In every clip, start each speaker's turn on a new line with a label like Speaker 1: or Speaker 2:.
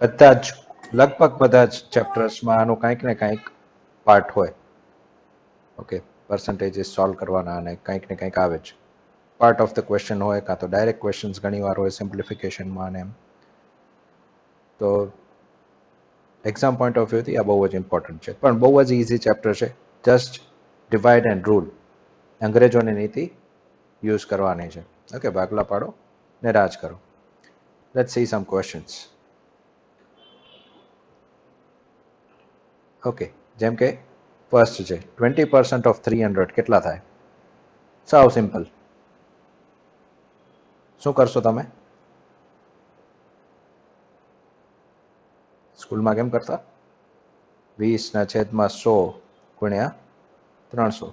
Speaker 1: બધા જ લગભગ બધા જ ચેપ્ટર્સમાં આનો કંઈક ને કંઈક પાર્ટ હોય. ઓકે, પર્સન્ટેજીસ સોલ્વ કરવાના અને કંઈક ને કંઈક આવે જ. પાર્ટ ઓફ ધ ક્વેશ્ચન હોય કાં તો ડાયરેક્ટ ક્વેશ્ચન્સ ઘણી વાર હોય સિમ્પ્લિફિકેશનમાં અને એમ. તો એક્ઝામ પોઈન્ટ ઓફ વ્યૂથી આ બહુ જ ઇમ્પોર્ટન્ટ છે, પણ બહુ જ ઇઝી ચેપ્ટર છે. જસ્ટ ડિવાઇડ એન્ડ રૂલ, અંગ્રેજોની નીતિ યુઝ કરવાની છે. ઓકે, ભાગલા પાડો ને રાજ કરો. Let's see sum questions. Okay, જેમ કે ફર્સ્ટ છે 20% ઓફ 300 કેટલા થાય? સાવ સિમ્પલ. શું કરશો તમે? સ્કૂલમાં કેમ કરતા? 20/100 ગુણ્યા 300.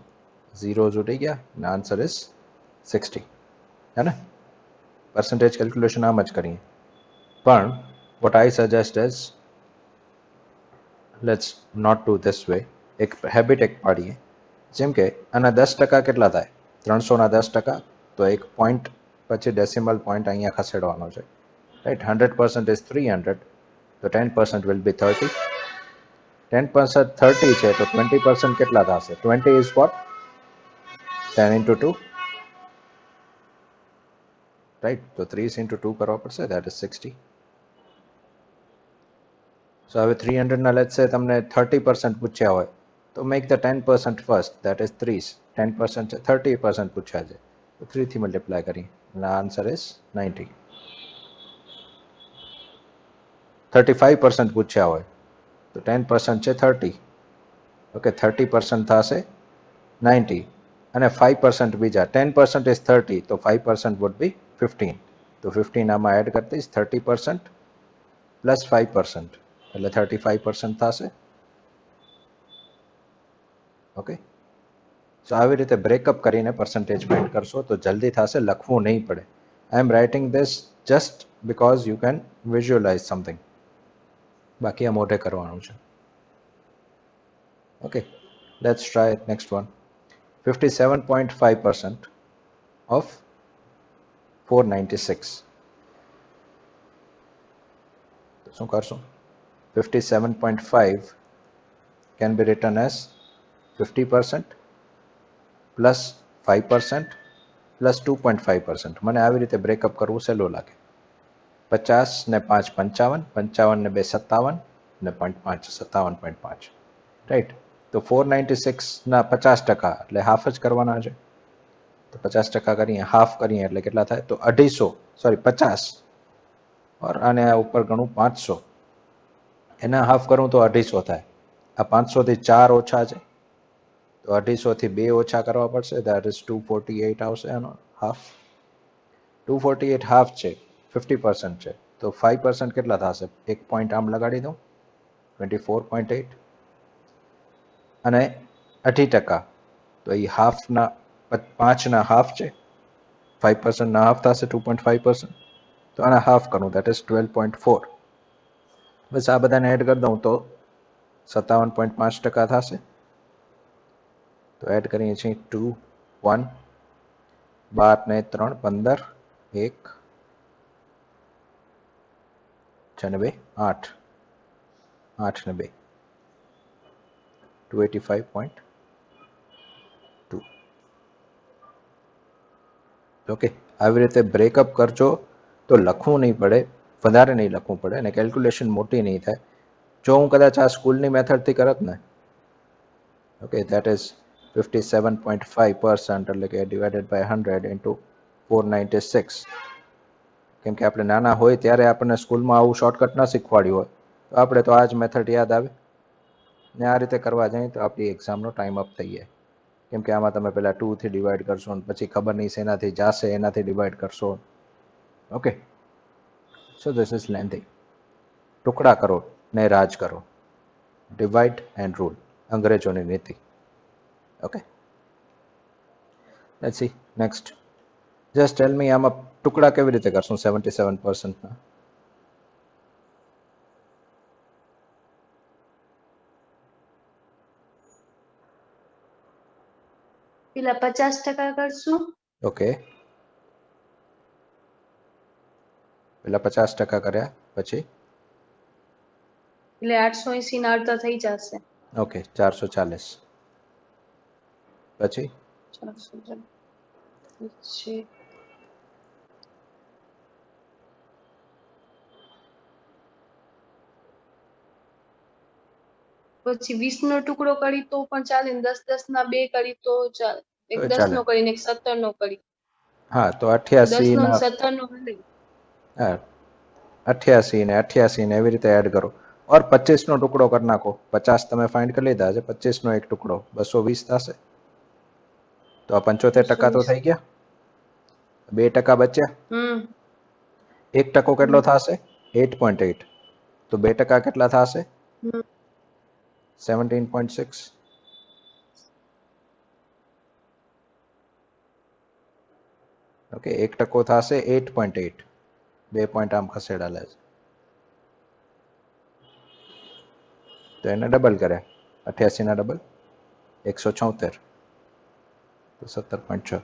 Speaker 1: ઝીરોઝ ઉડી ગયા અને આન્સર ઇઝ 60. હે ને? પર્સન્ટેજ કેલ્ક્યુલેશન આમ જ કરીએ. પણ what I suggest is let's not do this way. એક હેબિટ એક પાડીએ. જેમ કે આના 10% કેટલા થાય? 300ના 10%, તો એક પોઈન્ટ પછી ડેસિમલ પોઈન્ટ અહીંયા ખસેડવાનો છે. રાઈટ, 100% ઇઝ 300, તો 10% વિલ બી 30. 10% 30 છે, તો 20% કેટલા થશે? 20 ઇઝ વોટ? 10 into 2. રાઈટ, તો 30 into 2 કરવા પડશે, દેટ ઇઝ 60. સો હવે 300 ના લેટ્સ સે તમને 30% પૂછ્યા હોય, તો make the 10% first, that is 30. 10% છે, 30% પૂછ્યા છે, તો 3 થી મલ્ટીપ્લાય કરીએ અને આન્સર ઇઝ 90. 35% પૂછ્યા હોય તો 10% છે 30. ઓકે, 30% થશે 90 અને 5% બીજા. 10% ઇઝ 30, તો 5% વુડ બી 15. તો 15 આમાં એડ કરી દઈશ. 30% પ્લસ 5% એટલે 35% થશે. ઓકે, સો આવી રીતે બ્રેકઅપ કરીને પર્સન્ટેજ ફાઇન્ડ કરશો તો જલ્દી થશે, લખવું નહીં પડે. I am writing this just because you can visualise something. બાકી આ મોઢે કરવાનું છે. Okay, let's try next one. 57.5% of 496. તો શું કરશું? 57.5 can be written as 50% plus 5% plus 2.5%. મને આવી રીતે બ્રેકઅપ કરવું સહેલું લાગે. 50 ને 5 55, 55 ને 2 57 ને 0.5 57.5. રાઈટ, તો 496ના 50% એટલે હાફ જ કરવાના છે. તો 50% કરીએ, હાફ કરીએ એટલે કેટલા થાય? તો 250, સોરી 50, और આને ઉપર ગણું 500, એના હાફ કરું તો 250 થાય. આ 500 થી 4 ઓછા છે, તો 250 થી 2 ઓછા કરવા પડશે, ધેટ ઇઝ 248 આવશે આનો હાફ. 248 હાફ છે, 50% છે, તો 5% કેટલા થશે? એક પોઈન્ટ આમ લગાડી દઉં, 24.8. અને 80%, તો એ હાફના 5ના હાફ છે, 5% ના હાફ થશે 2.5%, તો આના હાફ કરું, દેટ ઇઝ 12.4. બસ આ બધાને એડ કરી દઉં તો 57.5% થશે. તો એડ કરીએ છીએ 2 1 12 ને 3 15 1 6 ને 2 8 8 ને 2 285.2. ઓકે, આવી રીતે બ્રેકઅપ કરજો તો લખવું નહીં પડે, વધારે નહીં લખવું પડે અને કેલ્ક્યુલેશન મોટી નહીં થાય. જો હું કદાચ આ સ્કૂલની મેથડથી કરત ને, ઓકે, દેટ ઇઝ 57.5% એટલે કે ડિવાઇડેડ બાય 100 ઇન્ટુ 496. કેમ કે આપણે નાના હોય ત્યારે આપણને સ્કૂલમાં આવું શોર્ટકટ ના શીખવાડ્યું હોય, તો આપણે તો આ જ મેથડ યાદ આવે ને આ રીતે કરવા જઈએ તો આપણી એક્ઝામનો ટાઈમ અપ થઈ જાય. કેમ કે આમાં તમે પહેલા 2 થી ડિવાઈડ કરશો અને પછી ખબર નહીં શેનાથી જાશે એનાથી ડિવાઈડ કરશો. Okay, so this is lengthy. ટુકડા કરો ને રાજ કરો, ડિવાઈડ એન્ડ રૂલ, અંગ્રેજોની નીતિ. Okay, let's see next. Just tell me આમાં ટુકડા કેવી રીતે કરશું 77%ના?
Speaker 2: પેલા 50% કરશું.
Speaker 1: ઓકે, પેલા 50% કર્યા પછી
Speaker 2: એટલે 880 ના અડધા થઈ જશે.
Speaker 1: ઓકે 440 પછી
Speaker 2: 440 પછી પછી 20 નો ટુકડો કરી તો પણ ચાલે ને 10 ના બે કરી તો ચાલે. એક
Speaker 1: તો
Speaker 2: 10
Speaker 1: ચાલે.
Speaker 2: નો કરીને એક 17 નો કરી.
Speaker 1: હા તો
Speaker 2: 10
Speaker 1: 88
Speaker 2: નો
Speaker 1: ના
Speaker 2: 17 નો હાલે.
Speaker 1: હા 88 ને 88 ને એવી રીતે એડ કરો और 25 નો ટુકડો કરી નાખો 50 તમે ફાઇન્ડ કરી લીધા છે 25 નો એક ટુકડો 220 થશે તો આ 75% તો થઈ ગયા 2% બચ્યા 1% કેટલો થશે 8.8 તો 2% કેટલા થશે 17.6 ઓકે 1% થશે 8.8 2 પોઈન્ટ આમ ખસેડાલે છે તો એને ડબલ કરે 88 ના ડબલ 176 તો 17.6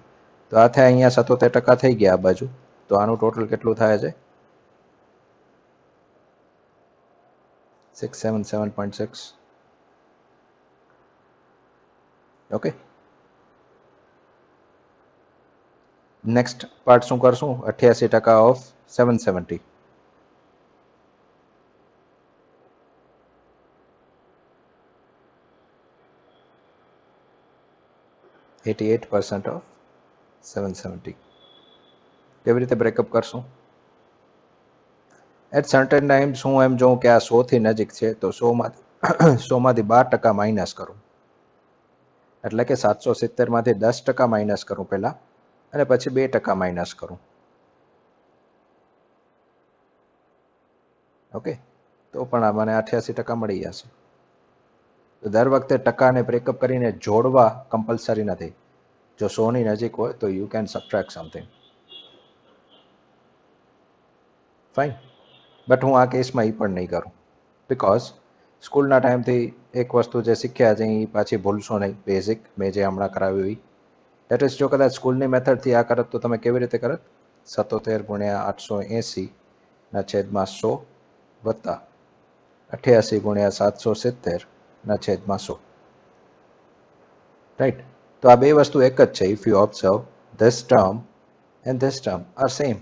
Speaker 1: તો આ થાય અહીંયા 77% થઈ ગયા આ બાજુ તો આનું ટોટલ કેટલું થાય છે 677.6 ઓકે નેક્સ્ટ પાર્ટ શું કરશું 88% ઓફ 770 88% ઓફ 770 કેવી રીતે બ્રેકઅપ કરશું એટ સર્ટેન ટાઈમ્સ હું એમ જોઉં કે આ 100 થી નજીક છે તો 100 માંથી 12% માઇનસ કરું એટલે કે 770 માંથી 10% માઇનસ કરું પહેલા અને પછી 2% માઇનસ કરું ઓકે તો પણ મને 88% મળી જશે તો દર વખતે ટકાને બ્રેકઅપ કરીને જોડવા કમ્પલસરી નથી જો 100 ની નજીક હોય તો you can subtract something fine but હું આ કેસમાં એ પણ નહીં કરું બીકોઝ સ્કૂલના ટાઈમથી એક વસ્તુ જે શીખ્યા છે એ પાછી ભૂલશો નહીં બેઝિક મેં જે હમણાં કરાવ્યું એ દેટ ઇઝ જો કદાચ સ્કૂલની મેથડથી આ કરત તો તમે કેવી રીતે કરત 77 ગુણ્યા 880 ના છેદમાં 100 વત્તા 88 ગુણ્યા 770 ના છેદમાં 100 રાઈટ તો આ બે વસ્તુ એક જ છે if you observe this term and this term are same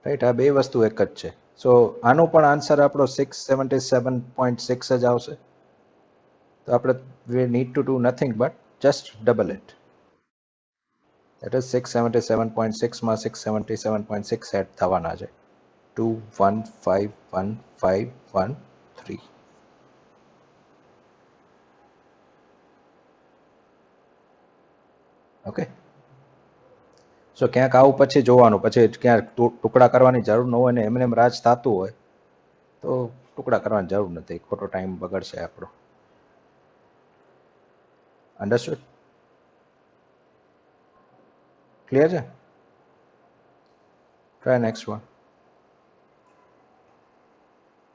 Speaker 1: right આ બે વસ્તુ એક જ છે સો આનો પણ આન્સર આપણો 677.6 જ આવશે તો આપણે we need to do nothing but just double it that is 677.6 માં 677.6 એડ થવાના છે 21515113 ઓકે સો ક્યાંક આવું પછી જોવાનું પછી ક્યાંક ટુકડા કરવાની જરૂર ન હોય ને એમને એમ રાજ થતું હોય તો ટુકડા કરવાની જરૂર નથી ખોટો ટાઈમ બગડશે આપણો અંડરસ્ટુડ ક્લિયર છે ટ્રાય નેક્સ્ટ વન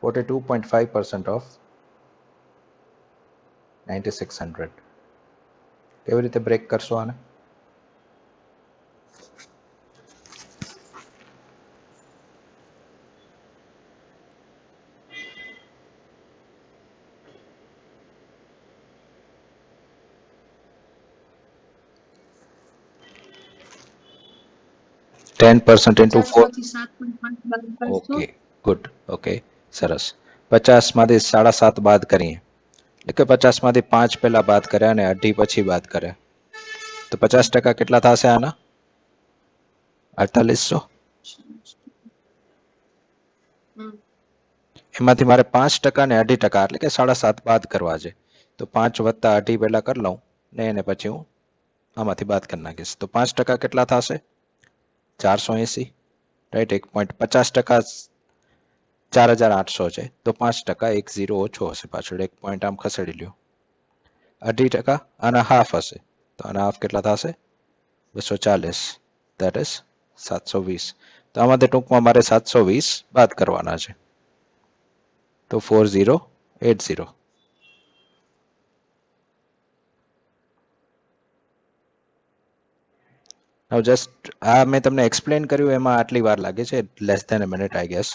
Speaker 1: 42.5% ઓફ 9600 કેવી રીતે બ્રેક કરશો આને .10% into 4 ઓકે ગુડ ઓકે સરસ 50 માંથી 7.5 બાદ કરીએ એટલે કે 50 માંથી 5 પહેલા બાદ કર્યા અને 2.5 પછી બાદ કર્યા તો 50% કેટલા થશે આના 4800 એમાંથી મારે 5% ને 2.5% એટલે કે 7.5 બાદ કરવા છે તો 5 વત્તા 2.5 પહેલા કરી લઉં ને એને પછી હું આમાંથી બાદ કરી નાખીશ તો 5% કેટલા થશે 480 રાઈટ 1.50% 4800 છે તો 5% એક 0 ઓછો હશે પાછળ એક પોઈન્ટ આમ ખસેડી લ્યો 2.5% આના હાફ હશે તો આના હાફ કેટલા થશે 240 ધેટ ઇઝ 720 તો આમાંથી ટૂંકમાં મારે 720 બાદ કરવાના છે તો 4080 નાઉ જસ્ટ આ મેં તમને એક્સપ્લેન કર્યું એમાં આટલી વાર લાગે છે, less than a minute I guess.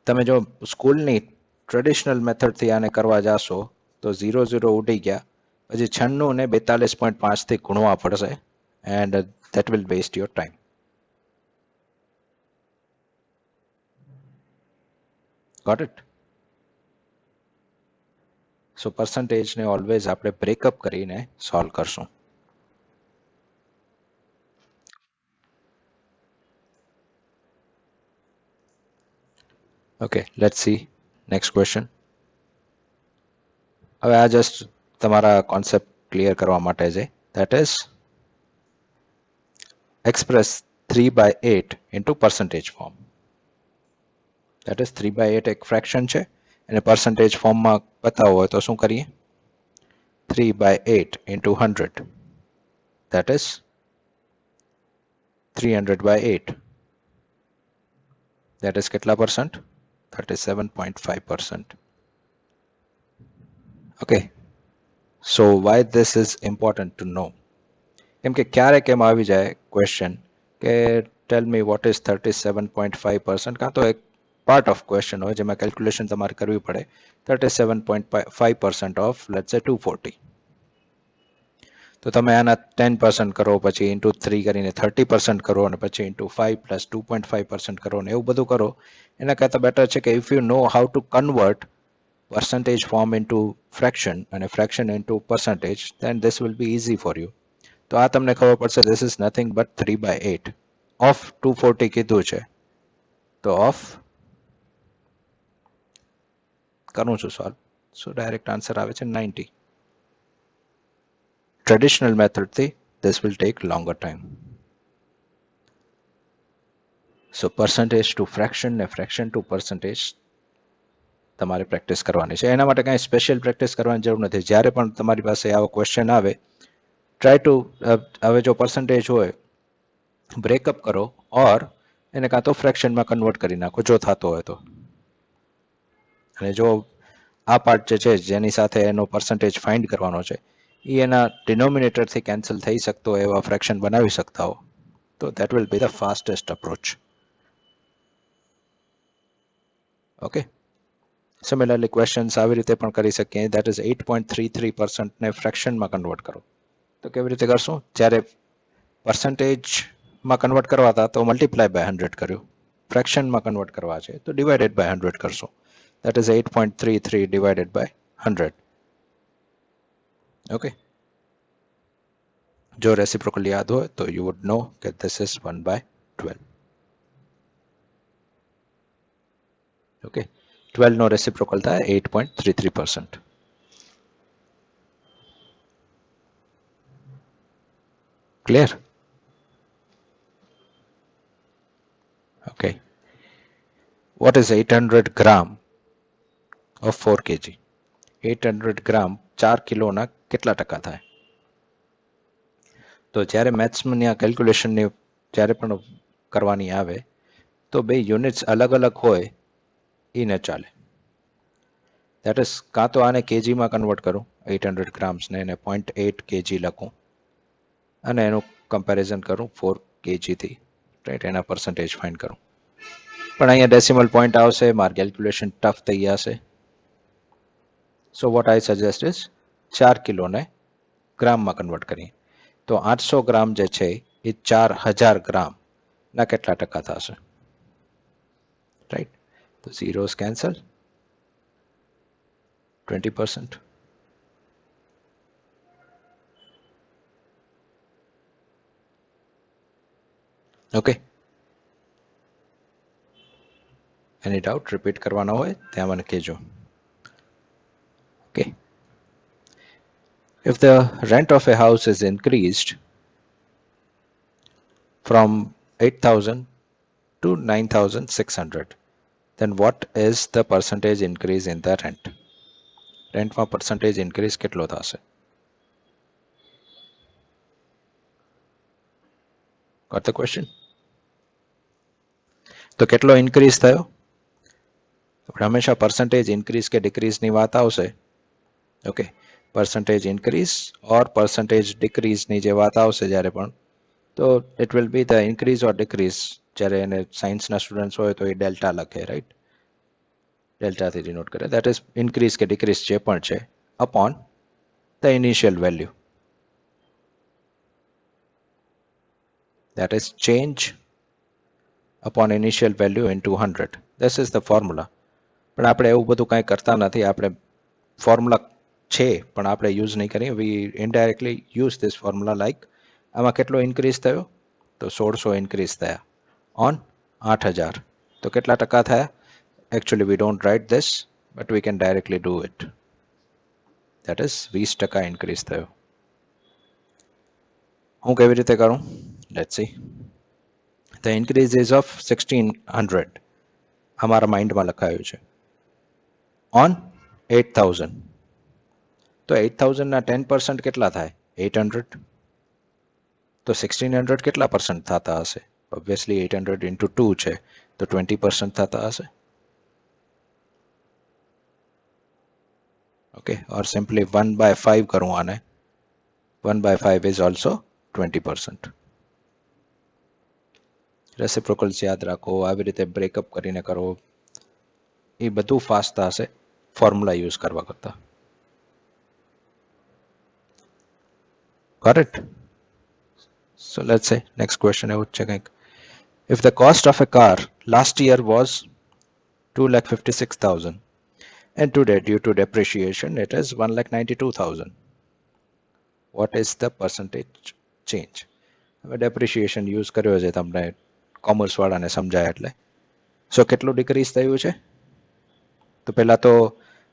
Speaker 1: તમે જો સ્કૂલની ટ્રેડિશનલ મેથડથી આને કરવા જાશો તો 0 ઉડી ગયા, પછી 96 ને 42.5 થી ગુણવા પડશે and that will waste your time. Got it? So percentage ને always આપણે બ્રેકઅપ કરીને સોલ્વ કરશું. Okay, let's see next question. હવે આ જસ્ટ તમારા કોન્સેપ્ટ ક્લિયર કરવા માટે છે. That is express 3/8 into percentage form. That is 3/8 એક ફ્રેક્શન છે અને percentage ફોર્મમાં બતાવવો હોય તો શું કરીએ? 3/8 into 100. That is 300/8. That is કેટલા percent? 37.5%. Okay, so why this is important to know? કેમ કે ક્યારેક એમ આવી જાય ક્વેશ્ચન કે ટેલ મી વોટ ઇઝ 37.5%, કાં તો એક પાર્ટ ઓફ ક્વેશ્ચન હોય જેમાં કેલ્ક્યુલેશન તમારે કરવી પડે. 37.5% ઓફ લેટ્સ સે 240. તો તમે આના 10% કરો, પછી ઇન્ટુ 3 કરીને 30% કરો, અને પછી ઇન્ટુ 5 પ્લસ 2.5% કરો, ને એવું બધું કરો. એના કરતાં બેટર છે કે if you know how to convert percentage form into fraction and a fraction into percentage, then this will be easy for you. તો આ તમને ખબર પડશે this is nothing but 3/8 of 240 કીધું છે, તો of કરું છું સોલ્વ, સો ડાયરેક્ટ આન્સર આવે છે 90. ટ્રેડિશનલ મેથડથી this will take longer time. So percentage to fraction ને fraction to percentage તમારે પ્રેક્ટિસ કરવાની છે. એના માટે કાંઈ સ્પેશિયલ પ્રેક્ટિસ કરવાની જરૂર નથી. જ્યારે પણ તમારી પાસે આવો ક્વેશ્ચન આવે, ટ્રાય ટુ હવે જો પર્સન્ટેજ હોય બ્રેકઅપ કરો ઓર એને કાં તો ફ્રેક્શનમાં કન્વર્ટ કરી નાખો જો થતો હોય તો. અને જો આ પાર્ટ જે છે જેની સાથે એનો પર્સન્ટેજ ફાઇન્ડ કરવાનો છે એ એના ડિનોમિનેટરથી કેન્સલ થઈ શકતો હોય એવા ફ્રેક્શન બનાવી શકતા હો તો that will be the fastest approach. Okay, similarly questions આવી રીતે પણ કરી શકીએ. દેટ ઇઝ 8.33% ને ફ્રેક્શનમાં કન્વર્ટ કરો. તો કેવી રીતે કરશું? જ્યારે પર્સન્ટેજમાં કન્વર્ટ કરવા હતા તો મલ્ટીપ્લાય બાય 100 કર્યું, ફ્રેક્શનમાં કન્વર્ટ કરવા છે તો ડિવાઇડેડ બાય 100 કરશો. That is 8.33 divided by 100. Okay, જો રેસિપ્રોકલ યાદ હોય તો યુ વુડ નો કે ધીસ ઇઝ 1/12. ઓકે, 12 નો રેસિપ્રોકલ થાય 8.33%. Clear? Okay. What is 800 gram of 4 kg? 800 gram 4 કિલોના કેટલા ટકા થાય? તો જ્યારે મેથ્સની આ કેલ્ક્યુલેશનની જ્યારે પણ કરવાની આવે તો બે યુનિટ્સ અલગ અલગ હોય એ ન ચાલે. દેટ ઇઝ કાં તો આને કેજીમાં કન્વર્ટ કરું 800 ગ્રામ્સને એને 0.8 kg લખું અને એનું કમ્પેરિઝન કરું 4 kgથી, રાઈટ? એના પર્સન્ટેજ ફાઇન્ડ કરું. પણ અહીંયા ડેસિમલ પોઈન્ટ આવશે, મારું કેલ્ક્યુલેશન ટફ થઈ જશે. So what I suggest is 4 કિલોને ગ્રામમાં કન્વર્ટ કરીએ તો 800 ગ્રામ જે છે એ 4000 ગ્રામના કેટલા ટકા થશે? રાઈટ, તો zeros cancel, 20%. Okay, any doubt repeat કરવાનો હોય ત્યાં મને કહેજો. Okay, if the rent of a house is increased from 8,000 to 9,600, then what is the percentage increase in the rent? રેન્ટમાં percentage increase કેટલો થશે? Got the question? તો કેટલો increase થયો? આપણે હંમેશા percentage increase કે decrease ની વાત આવશે. Okay, percentage increase or percentage decrease ની જે વાત આવશે જ્યારે પણ તો it will be the increase or decrease જ્યારે એને સાયન્સના સ્ટુડન્ટ્સ હોય તો એ ડેલ્ટા લખે રાઈટ ડેલ્ટાથી ડિનોટ કરે that is increase કે decrease જે પણ છે upon the initial value that is change upon initial value into 100 this is the formula પણ આપણે એવું બધું કાંઈ કરતા નથી આપણે ફોર્મ્યુલા છે પણ આપણે યુઝ નહીં કરીએ we indirectly use this formula like આમાં કેટલો ઇન્ક્રીઝ થયો તો 1600 ઇન્ક્રીઝ થયા ઓન 8000 તો કેટલા ટકા થયા actually we don't write this but we can directly do it that is 20% increase થયો હું કેવી રીતે કરું let's see the increase is of 1600 અમારા માઇન્ડમાં લખાયું છે on 8000 તો 8000 ના 10% કેટલા થાય 800 તો 1600 કેટલા પરસન્ટ થતા હશે obviously 800 into 2 છે તો 20% થતા હશે okay or simply 1 by 5 કરું આને 1 by 5 is also 20% રેસિપ્રોકલ્સ યાદ રાખો આવી રીતે બ્રેકઅપ કરીને કરો એ બધું ફાસ્ટ થશે ફોર્મ્યુલા યુઝ કરવા કરતા got it so let's say next question એવું છે કંઈક if the cost of a car last year was 2,56,000 and today due to depreciation it is 1,92,000 what is the percentage change હવે depreciation use કર્યો છે તમને commerce વાળાને સમજાય એટલે સો કેટલું ડિક્રીઝ થયું છે તો પહેલા તો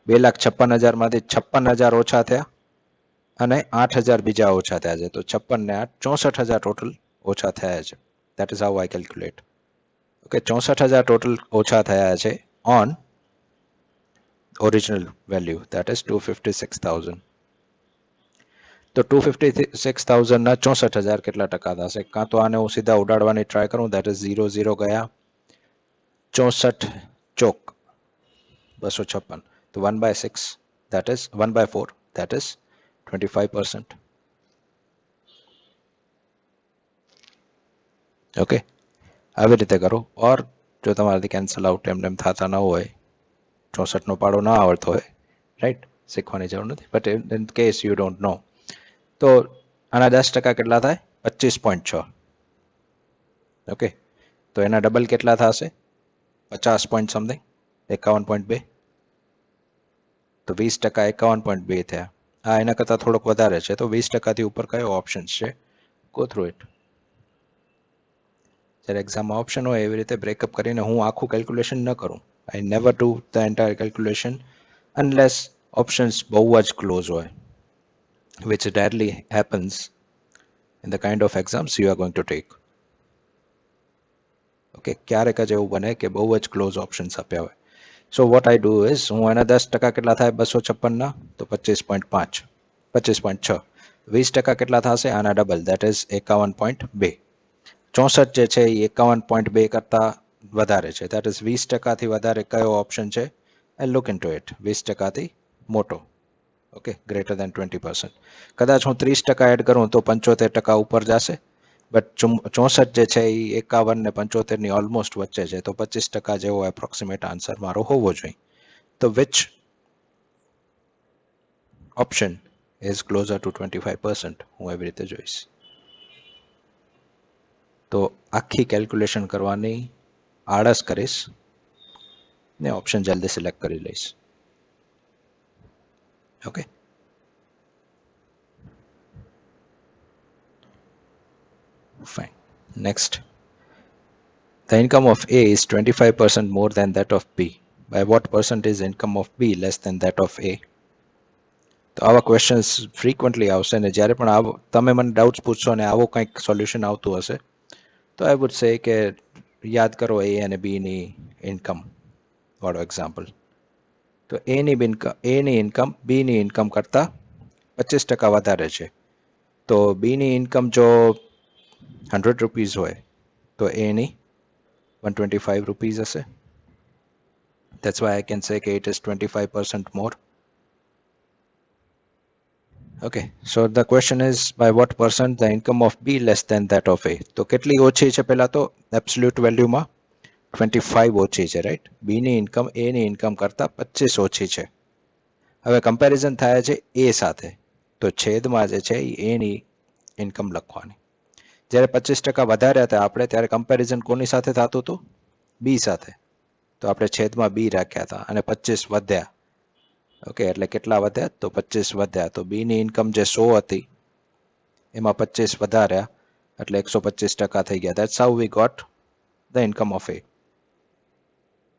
Speaker 1: 2,56,000 માંથી 56,000 ઓછા થયા અને 8,000 બીજા ઓછા થયા છે તો 56 ને 8 64,000 ટોટલ ઓછા થયા છે that is how I calculate okay 64,000 total ઓછા થયા છે on original value that is 256,000 તો 256,000 ના 64,000 કેટલા ટકા થશે કાં તો આને હું સીધા ઉડાડવાની ટ્રાય કરું that is 0 ગયા 64 ચોક 256 તો 1 by 6 that is 1 by 4 that is 25% okay આવી રીતે કરો ઓર જો તમારાથી કેન્સલ આઉટ એમ થતા ન હોય 64 નો પાડો ના આવડતો હોય રાઈટ શીખવાની જરૂર નથી but in case you don't know તો આના 10% કેટલા થાય 25.6 ઓકે તો એના ડબલ કેટલા થશે 50 પોઈન્ટ સમથિંગ 51.2 તો 20% 51.2 થયા આ એના કરતા થોડોક વધારે છે તો 20% થી ઉપર કયો ઓપ્શન્સ છે ગો થ્રુ ઇટ જ્યારે એક્ઝામમાં ઓપ્શન હોય એવી રીતે બ્રેકઅપ કરીને હું આખું કેલ્ક્યુલેશન ન કરું I never do the entire calculation unless options બહુ જ close હોય which rarely happens in the kind of exams you are going to take okay ક્યારેક જ એવું બને કે બહુ જ ક્લોઝ ઓપ્શન્સ આપ્યા હોય so what I do is હું એના 10% કેટલા થાય 256 ના તો 25.5 25.6 20% કેટલા થશે આના ડબલ that is 51.2 64 જે છે એ 51.2 કરતા વધારે છે that is 20% થી વધારે કયો ઓપ્શન છે I look into it 20% થી મોટો ઓકે ગ્રેટર દેન 20% કદાચ હું 30% એડ કરું તો 75% ઉપર જશે બટ 64 જે છે એ 51 ને 75 ની ઓલમોસ્ટ વચ્ચે છે તો 25% જેવો એપ્રોક્સિમેટ આન્સર મારો હોવો જોઈએ તો which option is closer to 25% હું એવી રીતે જોઈશ તો આખી કેલ્ક્યુલેશન કરવાની આળસ કરીશ ને ઓપ્શન જલ્દી સિલેક્ટ કરી લઈશ okay fine next the income of A is 25% more than that of B by what percent is income of B less than that of A તો આવા ક્વેશ્ચન્સ ફ્રીક્વન્ટલી આવશે ને જ્યારે પણ તમે મને ડાઉટ્સ પૂછશો ને આવો કંઈક સોલ્યુશન આવતું હશે તો I would say કે યાદ કરો A અને B ની ઇન્કમ વાળો એક્ઝામ્પલ તો A ની ઇન્કમ B ની ઇન્કમ કરતા 25% વધારે છે તો B ની ઇન્કમ જો 100 રૂપીસ હોય તો A ની 125 રૂપીસ હશે that's why I can say કે it is 25% more Okay, so the question is by what percent the income of B less than that of A. તો કેટલી ઓછી છે પહેલા તો એબ્સોલ્યુટ વેલ્યુમાં 25 ઓછી છે, રાઈટ? B ની ઇન્કમ A ની ઇન્કમ કરતા 25 ઓછી છે. હવે કમ્પેરિઝન થાય છે A સાથે, તો છેદમાં જે છે એ A ની ઇન્કમ લખવાની. જ્યારે 25% વધારે હતા આપણે ત્યારે કમ્પેરિઝન કોની સાથે થતું હતું? B સાથે. તો આપણે છેદમાં B રાખ્યા હતા અને 25 વધ્યા. ઓકે, એટલે કેટલા વધ્યા? તો 25 વધ્યા. તો B ની ઇન્કમ જે 100 હતી એમાં 25 વધાર્યા એટલે 125% થઈ ગયા. That's how we got the income of A.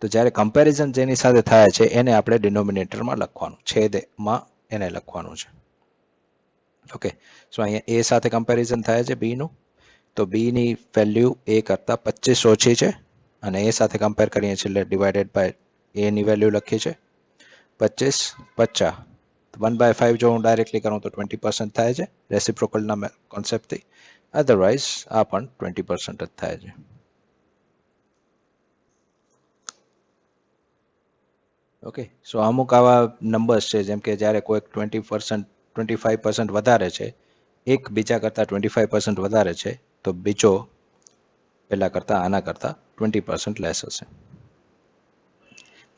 Speaker 1: તો જ્યારે કમ્પેરિઝન જેની સાથે થાય છે એને આપણે ડિનોમિનેટરમાં લખવાનું, છેદમાં એને લખવાનું છે. ઓકે, સો અહીંયા A સાથે કમ્પેરિઝન થાય છે B નું, તો B ની વેલ્યુ A કરતા 25 ઓછી છે અને A સાથે કમ્પેર કરીએ છીએ એટલે ડિવાઇડેડ બાય A ની વેલ્યુ લખી છે 25 50. 1/5 જો હું ડાયરેક્ટલી કરું તો 20% થાય છે રેસિપ્રોકલના કોન્સેપ્ટથી. અધરવાઇઝ આ પણ 20% જ થાય છે. ઓકે, સો અમુક આવા નંબર્સ છે જેમ કે જ્યારે કોઈક 20% 25% વધારે છે, એક બીજા કરતાં 25% વધારે છે, તો બીજો પહેલા કરતાં આના કરતાં 20% લેસ હશે.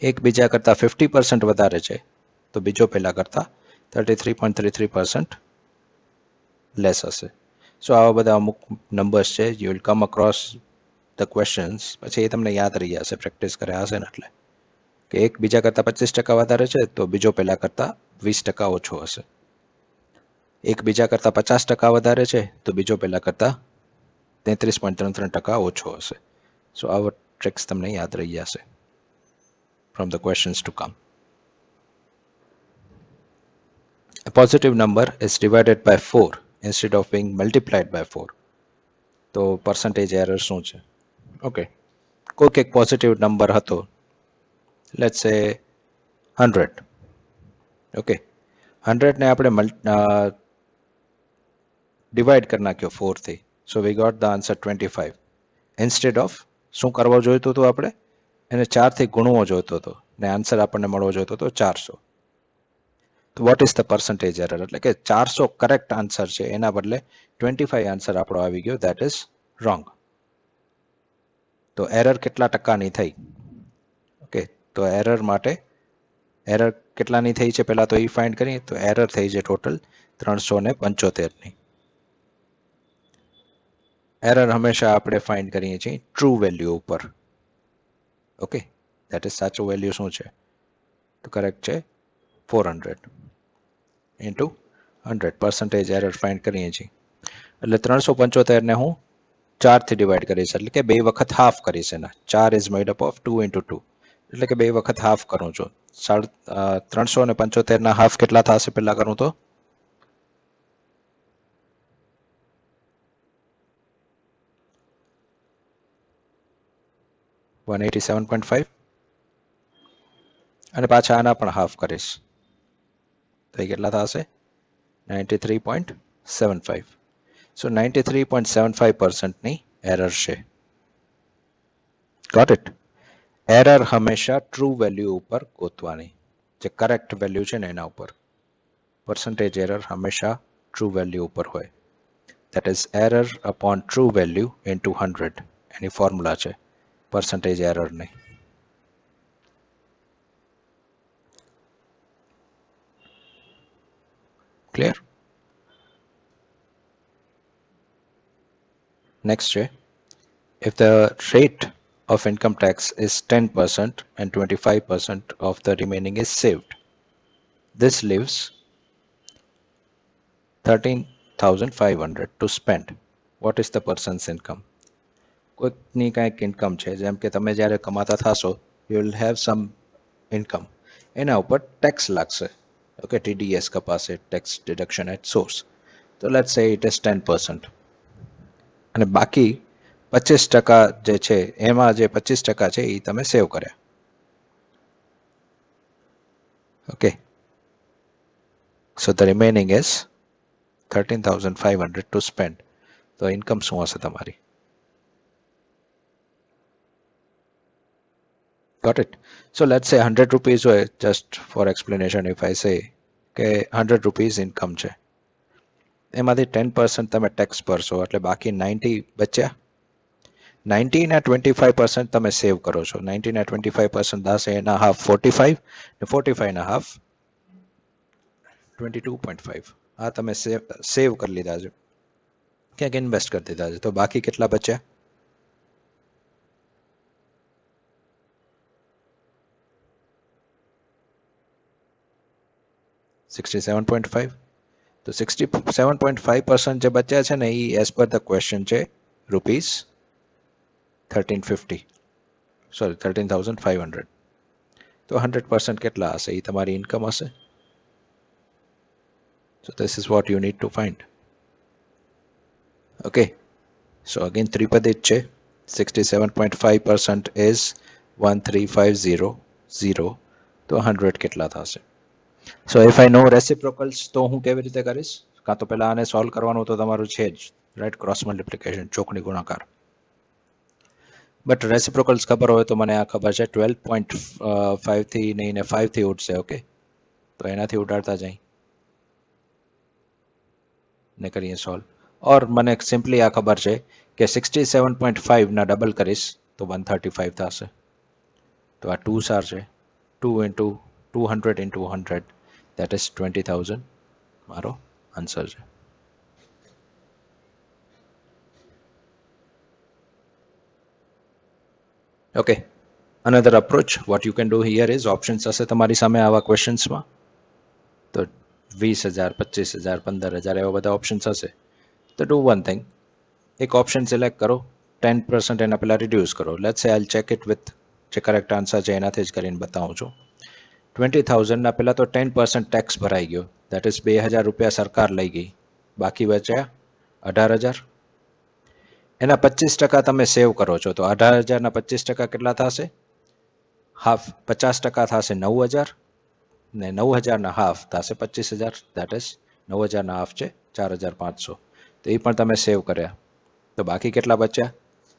Speaker 1: એક બીજા કરતાં 50% વધારે છે તો બીજો પહેલા કરતાં 33.33% લેસ હશે. સો આવા બધા અમુક નંબર્સ છે, you will come across the questions, પછી એ તમને યાદ રહી જશે પ્રેક્ટિસ કર્યા હશે ને એટલે, કે એક બીજા કરતાં 25% વધારે છે તો બીજો પહેલા કરતાં 20% ઓછો હશે. એક બીજા કરતાં 50% વધારે છે તો બીજો પહેલા કરતાં 33.33% ઓછો હશે. સો આવા ટ્રિક્સ તમને યાદ રહી જશે from the questions to come. A positive number is divided by 4 instead of being multiplied by 4. તો percentage error શું છે? ઓકે, કોઈક એક પોઝિટિવ નંબર હતો, લેટ્સ સે 100. ઓકે, 100 ને આપણે ડિવાઈડ કરી નાખ્યો 4 થી, so we got the answer 25. Instead of શું કરવો જોઈતું હતું? આપણે એને 4 થી ગુણવો જોઈતો હતો ને આન્સર આપણને મળવો જોઈતો હતો 400. તો what is the percentage error? એટલે કે 400 કરેક્ટ આન્સર છે, એના બદલે 25 આન્સર આપણો આવી ગયો, ધેટ ઇઝ રોંગ. તો એરર કેટલા ટકાની થઈ? ઓકે, તો એરર માટે એરર કેટલાની થઈ છે પહેલા તો એ ફાઇન્ડ કરીએ. તો એરર થઈ છે ટોટલ 375ની. એરર હંમેશા આપણે ફાઇન્ડ કરીએ છીએ ટ્રુ વેલ્યુ ઉપર. ઓકે, ધેટ ઇઝ સાચું વેલ્યુ શું છે? તો કરેક્ટ છે 400 ઇન્ટુ 100. પર્સન્ટેજ એરર ફાઇન્ડ કરીએ છીએ એટલે 375 ને હું 4 થી ડિવાઈડ કરીશ, એટલે કે 2 વખત હાફ કરીશ એના. 4 is made up of 2 into 2, એટલે કે 2 વખત હાફ કરું છું. 375 ના હાફ કેટલા થશે પહેલા કરું તો? 187.5 અને પાછા આના પણ હાફ કરીશ તો એ કેટલા થશે? 93.75. સો 93.75% ની એરર છે. Got it? એરર હંમેશા ટ્રુ વેલ્યુ ઉપર ગોતવાની, જે કરેક્ટ વેલ્યુ છે ને એના ઉપર. પર્સન્ટેજ એરર હંમેશા ટ્રુ વેલ્યુ ઉપર હોય. That is error upon true value into 100 એની ફોર્મ્યુલા છે પર્સન્ટેજ એરરની. ક્લિયર? નેક્સ્ટ છે, if the rate of income tax is 10% and 25% of the remaining is saved, this leaves 13,500 to spend. What is the person's income? કોઈકની કાંઈક income છે, જેમ કે તમે જ્યારે કમાતા થશો you will have some income, એના ઉપર ટેક્સ લાગશે. Okay, TDS કપાશે, tax deduction at source. તો let's say it is 10%. અને બાકી 25% જે છે એમાં જે 25% છે એ તમે સેવ કર્યા. Okay, so the remaining is 13,500 two spend. તો ઇન્કમ શું હશે તમારી? Got it? So let's say 100 rupees હોય, just for explanation if I say કે 100 rupees income છે, એમાંથી 10% તમે ટેક્સ ભરશો એટલે બાકી 90 બચ્યા. 90 ના 25% તમે સેવ કરો છો. 90 ના 25% 10 એના હાફ 45 ને 45 ના હાફ 22.5. આ તમે સેવ કરી લીધા છે, ક્યાંક ઇન્વેસ્ટ કરી દીધા છે. તો બાકી કેટલા બચ્યા? 67.5. તો 67.5% જે બચ્યા છે ને એ એઝ પર ધ ક્વેશ્ચન છે રૂપીસ 1350, સોરી 13,500. તો 100% કેટલા હશે? એ તમારી ઇન્કમ હશે. So this is what you need to find. Okay, so again ત્રિપદિત છે. 67.5% is 13,500. તો 100 કેટલા થશે? So if I know reciprocals તો હું કેવી રીતે કરીશ? કાં તો પહેલા આને સોલ્વ કરવાનું તો તમારું છે જ, રાઈટ, ક્રોસ મલ્ટિપ્લિકેશન, ચોકડી ગુણાકાર. બટ રેસિપ્રોકલ્સ ખબર હોય તો મને આ ખબર છે 12.5 થી નહીં ને 5 થી ઉઠશે. ઓકે, તો એનાથી ઉડાડતા જાય ને કરીએ સોલ્વ. ઓર મને સિમ્પલી આ ખબર છે કે 67.5 ના ડબલ કરીશ તો 135 થશે. તો આ 2 સાર છે. 2 into 200 into 100, that is 20,000 મારો આન્સર છે. Okay, another approach what you can do here is options હશે તમારી સામે આવા ક્વેશ્ચન્સમાં. તો 20,000, 25,000, 15,000 એવા બધા ઓપ્શન્સ હશે. તો do one thing, એક ઓપ્શન સિલેક્ટ કરો, 10% એના પહેલા રિડ્યુસ કરો. લેટ્સ સે આઈલ ચેક ઇટ વિથ જે કરેક્ટ આન્સર છે એનાથી જ કરીને બતાવું છું. 20,000 ના પહેલા તો 10% ટેક્સ ભરાઈ ગયો, દેટ ઇઝ 2,000 રૂપિયા સરકાર લઈ ગઈ. બાકી બચ્યા 18,000. એના 25% તમે સેવ કરો છો તો 18,000 ના 25% કેટલા થશે? હાફ 50% થશે 9,000 ને 9,000 ના હાફ થશે 25,000. દેટ ઇઝ 9,000 ના હાફ છે 4,500. તો એ પણ તમે સેવ કર્યા. તો બાકી કેટલા બચ્યા?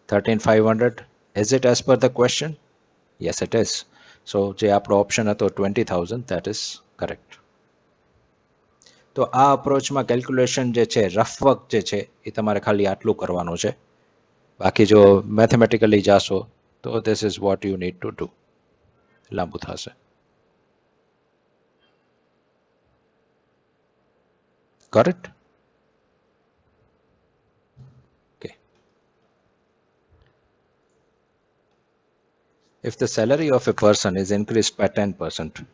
Speaker 1: 13,500. Is it as per the question? Yes it is. So જે આપણો ઓપ્શન હતો 20,000, દેટ ઇઝ કરેક્ટ. તો આ અપ્રોચમાં કેલ્ક્યુલેશન જે છે, રફ વર્ક જે છે એ તમારે ખાલી આટલું કરવાનું છે. બાકી જો મેથેમેટિકલી જાશો તો this is what you need to do. લાંબુ થશે. Correct? Okay. If the salary of a person is increased by 10%,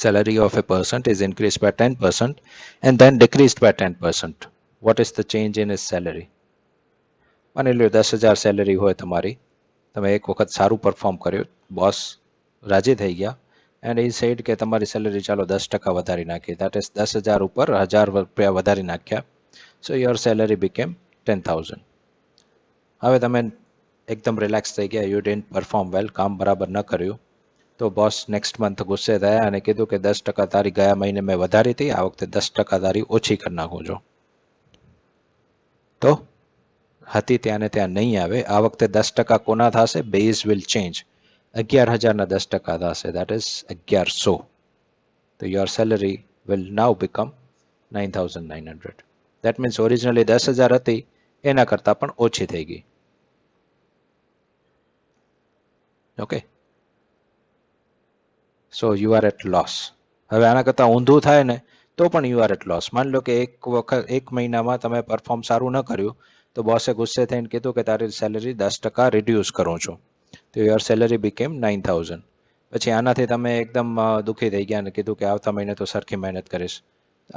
Speaker 1: salary of a person is increased by 10% and then decreased by 10%, what is the change in his salary? માની લો 10,000 salary હોય તમારી, તમે એક વખત સારું perform કર્યું, boss રાજી થઈ ગયા એન્ડ he said કે તમારી સેલેરી ચાલો 10% વધારી નાખી. દેટ ઇઝ 10,000 ઉપર 1,000 રૂપિયા વધારી નાખ્યા. સો યોર સેલેરી became 10,000. હવે તમે એકદમ રિલેક્સ થઈ ગયા, યુ ડિડન્ટ પરફોર્મ વેલ, કામ બરાબર ન કર્યું. તો બોસ નેક્સ્ટ મંથ ગુસ્સે થયા અને કીધું કે 10% તારી ગયા મહિને મેં વધારી હતી, આ વખતે 10% તારી ઓછી કરી નાખું છું. તો હતી ત્યાં ને ત્યાં નહીં આવે. આ વખતે 10% કોના થશે? Base will change. 11,000 ના 10% થશે, દેટ ઇઝ 1,100. તો your salary will now become 9,900. That means originally 10,000 હતી એના કરતાં પણ ઓછી થઈ ગઈ. Okay, so you are at loss. હવે આના કરતાં ઊંધું થાય ને તો પણ યુ આર એટ લોસ. માની લો કે એક મહિનામાં તમે પરફોર્મ સારું ન કર્યું તો બોસે ગુસ્સે થઈને કીધું કે તારી સેલરી 10% રિડ્યુસ કરું છું. તો યોર સેલરી બીકેમ 9,000. પછી આનાથી તમે એકદમ દુઃખી થઈ ગયા અને કીધું કે આવતા મહિને તો સરખી મહેનત કરીશ.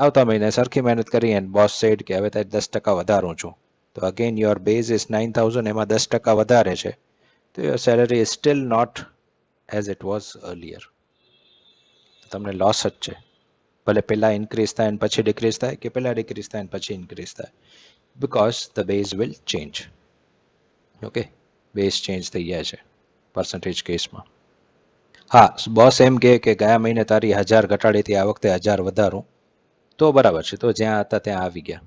Speaker 1: આવતા મહિને સરખી મહેનત કરી એન્ડ બોસ સેડ કે હવે તારી 10% વધારું છું. તો અગેન યોર બેઝ ઇઝ 9,000, એમાં 10% વધારે છે. તો your salary is still not as it was earlier. તમને લોસ જ છે. ભલે પહેલા ઇન્ક્રીઝ થાય અને પછી ડિક્રીઝ થાય કે પહેલા ડિક્રીઝ થાય અને પછી ઇન્ક્રીઝ થાય, because the base will change. Okay, base change થઈ જાય છે પર્સન્ટેજ કેસમાં. હા, બોસ એમ કહે કે ગયા મહિને તારી 1,000 ઘટાડી હતી, આ વખતે 1,000 વધારું, તો બરાબર છે, તો જ્યાં હતા ત્યાં આવી ગયા.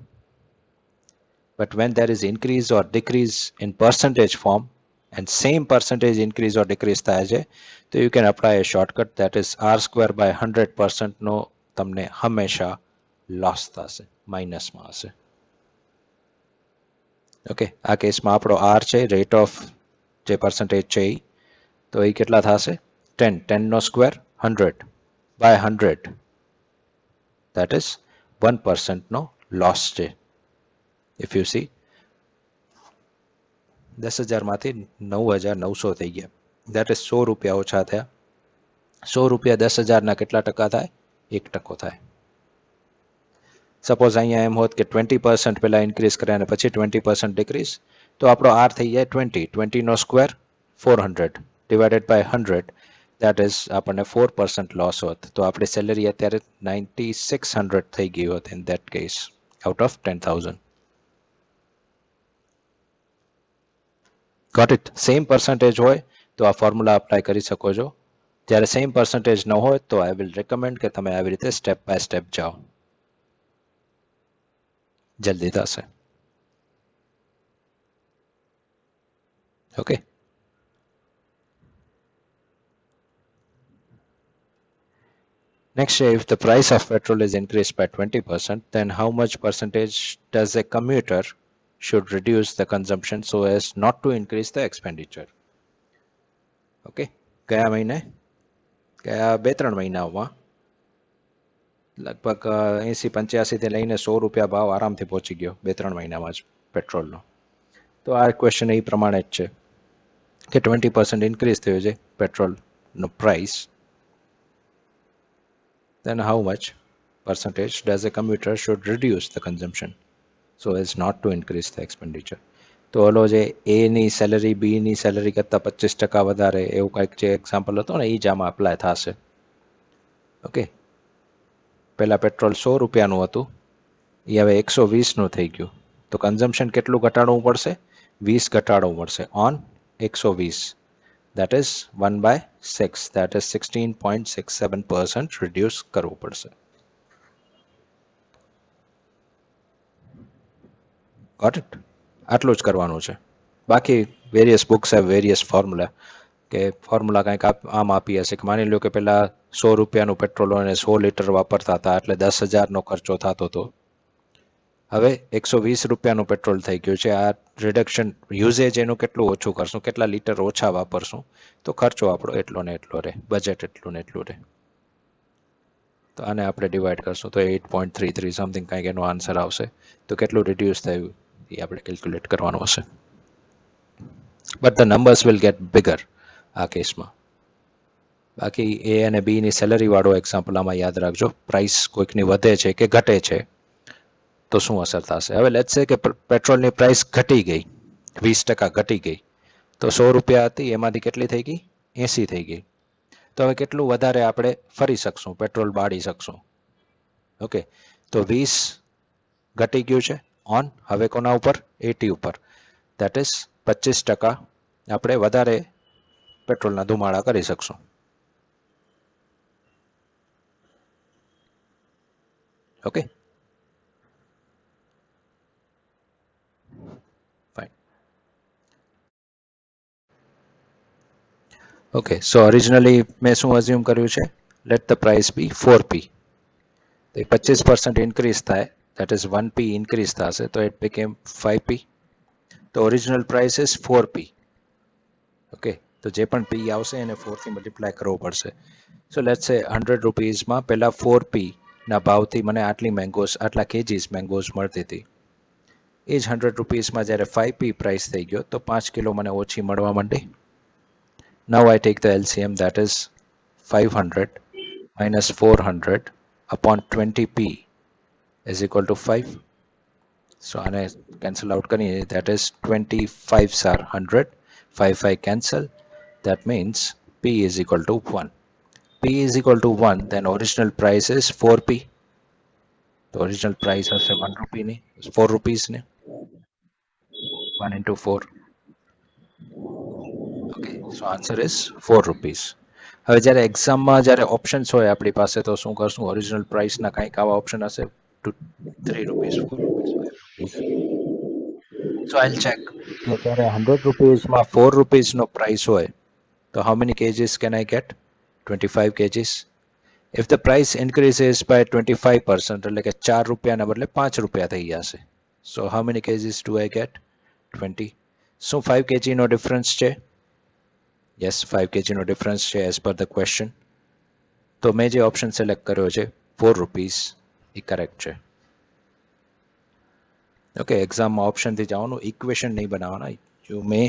Speaker 1: But when there is increase or decrease in percentage form and same percentage increase or decrease થાય છે, તો you can apply a shortcut, that is r square by 100% નો તમને હંમેશા લોસ થશે, માઇનસમાં હશે. ઓકે, આ કેસમાં આપણો આર છે રેટ ઓફ જે પર્સન્ટેજ છે એ, તો એ કેટલા થશે 10, 10 નો સ્ક્વેર 100 બાય 100, that is 1% નો લોસ છે. ઇફ યુ સી 10,000 માંથી 9,900 થઈ ગયા, that is 100 રૂપિયા ઓછા થયા. 100 રૂપિયા 10,000 ના કેટલા ટકા થાય? 1% થાય. સપોઝ અહીંયા એમ હોત કે 20% પહેલા ઇન્ક્રીઝ કર્યા અને પછી 20% ડિક્રીઝ, તો આપણો આર થઈ જાય 20, 20 નો square 400 divided by 100, that is આપણને 4% લોસ હોત. તો આપણી સેલરી અત્યારે 9600 થઈ ગઈ હોત in that case out of 10,000. Got it? Same percentage હોય તો આ ફોર્મ્યુલા અપ્લાય કરી શકો છો. જ્યારે સેમ પર્સન્ટેજ ન હોય તો આઈ વિલ રેકમેન્ડ કે તમે આવી રીતે સ્ટેપ બાય સ્ટેપ જાઓ, જલ્દી થશે. Okay, next, if the price of petrol is increased by 20%, then how much percentage does a commuter should reduce the consumption so as not to increase the expenditure? Okay, કયા મહિને? કયા 2-3 મહિનામાં લગભગ 80-85 થી લઈને 100 રૂપિયા ભાવ આરામથી પહોંચી ગયો 2-3 મહિનામાં જ પેટ્રોલનો. તો આ ક્વેશ્ચન એ પ્રમાણે જ છે કે 20% ઇન્ક્રીઝ થયો છે પેટ્રોલનો price, then how much percentage does a commuter should reduce the consumption so as not to increase the expenditure? તો ઓલો જે એ ની સેલરી બી ની સેલરી કરતાં 25% વધારે એવું કંઈક જે એક્ઝામ્પલ હતો ને એ જ આમાં અપ્લાય થશે. ઓકે, પહેલા પેટ્રોલ 100 રૂપિયાનું હતું, એ હવે 120નું થઈ ગયું, તો કન્ઝમ્પશન કેટલું ઘટાડવું પડશે? 20 ઘટાડવું પડશે on 120, that is 1/6, that is 16.67% reduce કરવું પડશે. Got it? આટલું જ કરવાનું છે. બાકી various books have various formula, કે ફોર્મ્યુલા કંઈક આમ આપી હશે કે માની લો કે પેલા 100 રૂપિયાનું પેટ્રોલ અને 100 લીટર વાપરતા હતા એટલે 10,000નો ખર્ચો થતો હતો. હવે 120 રૂપિયાનું પેટ્રોલ થઈ ગયું છે. આ રિડક્શન યુઝેજ એનું કેટલું ઓછું કરશું, કેટલા લીટર ઓછા વાપરશું, તો ખર્ચો આપણો એટલો ને એટલો રહે, બજેટ એટલું ને એટલું રહે. તો આને આપણે ડિવાઈડ કરશું તો 8.33 સમથિંગ કંઈક એનો આન્સર આવશે. તો કેટલું રિડ્યુસ થયું એ આપણે કેલ્ક્યુલેટ કરવાનું હશે. But the numbers will get bigger આ કેસમાં. બાકી એ અને બી ની સેલરી વાળો એક્ઝામ્પલ આમાં યાદ રાખજો. પ્રાઇસ કોઈકની વધે છે કે ઘટે છે તો શું અસર થશે. હવે લેટ્સ સે કે પેટ્રોલની પ્રાઇસ ઘટી ગઈ, 20% ઘટી ગઈ, તો 100 રૂપિયા હતી એમાંથી કેટલી થઈ ગઈ? 80 થઈ ગઈ. તો હવે કેટલું વધારે આપણે ફરી શકશું, પેટ્રોલ બાળી શકશું. ઓકે, તો 20 ઘટી ગયું છે ઓન હવે કોના ઉપર? 80 ઉપર, ધેટ ઇઝ 25% આપણે વધારે પેટ્રોલના ધુમાડા કરી શકશું. Okay, fine. Okay, so originally મેં શું અઝ્યુમ કર્યું છે? Let the price be 4p. તો 25% ઇન્ક્રીઝ થાય, that is 1p ઇન્ક્રીઝ થશે, તો it became 5p. તો original price is 4p. Okay, તો જે પણ p આવશે એને 4 થી મલ્ટીપ્લાય કરવો પડશે. સો લેટ્સ સે 100 રૂપીઝમાં પહેલા 4p ના ભાવથી મને આટલી મેંગોઝ, આટલા કેજીસ મેંગોઝ મળતી હતી. એ જ 100 રૂપીઝમાં જ્યારે 5p પ્રાઇસ થઈ ગયો તો 5 કિલો મને ઓછી મળવા માંડી. Now I take the LCM, that is 500 minus 400 upon 20p is equal to 5. So આને cancel out કરીએ, that is 25 are 100, 5 cancel, that means p is equal to 1. p is equal to 1, then original price is 4p. The original price હશે 1 rupee ની, 4 rupees ને, 1 into 4. Okay, so answer is 4 rupees. હવે જ્યારે એક્ઝામમાં જ્યારે options હોય આપણી પાસે તો શું કરશું? ઓરિજિનલ પ્રાઇસના કંઈક આવા ઓપ્શન હશે, 3 rupees, 4 rupees, 5 rupees. So I'll check કે જ્યારે 100 રૂપીઝમાં 4 રૂપીઝનો પ્રાઇસ હોય તો how many kgs can I get? 25 kgs. If the price increases by 25%, એટલે કે 4 રૂપિયાના બદલે 5 રૂપિયા થઈ જશે. So how many kgs do I get? 20. So 5 kg no difference છે? Yes, 5 kg નો difference છે as per the question. તો મેં જે ઓપ્શન સિલેક્ટ કર્યો છે 4 rupees એ કરેક્ટ છે. ઓકે, એક્ઝામમાં ઓપ્શનથી જવાનું, ઇક્વેશન નહીં બનાવવાના. You may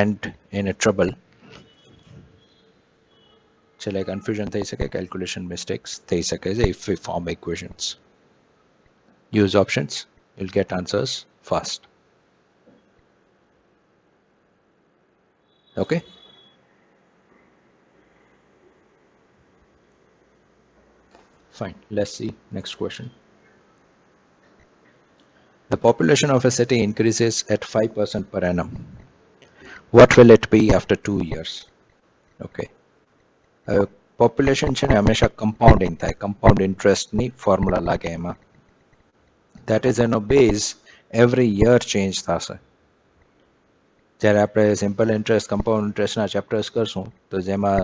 Speaker 1: and in a trouble. છેલ્લે કન્ફ્યુઝન થઈ શકે, કેલ્ક્યુલેશન મિસ્ટેક્સ થઈ શકે છે if we form equations. Use options, you'll get answers fast. Okay. Fine, let's see next question. The population of a city increases at 5% per annum. What will it be after 2 years? Okay. Population છે ને હંમેશા compounding થાય, compound ઇન્ટરેસ્ટની formula લાગે એમાં. That is એનો base every year change થશે. જ્યારે આપણે સિમ્પલ ઇન્ટરેસ્ટ, કમ્પાઉન્ડ ઇન્ટરેસ્ટના ચેપ્ટર્સ કરશું તો જેમાં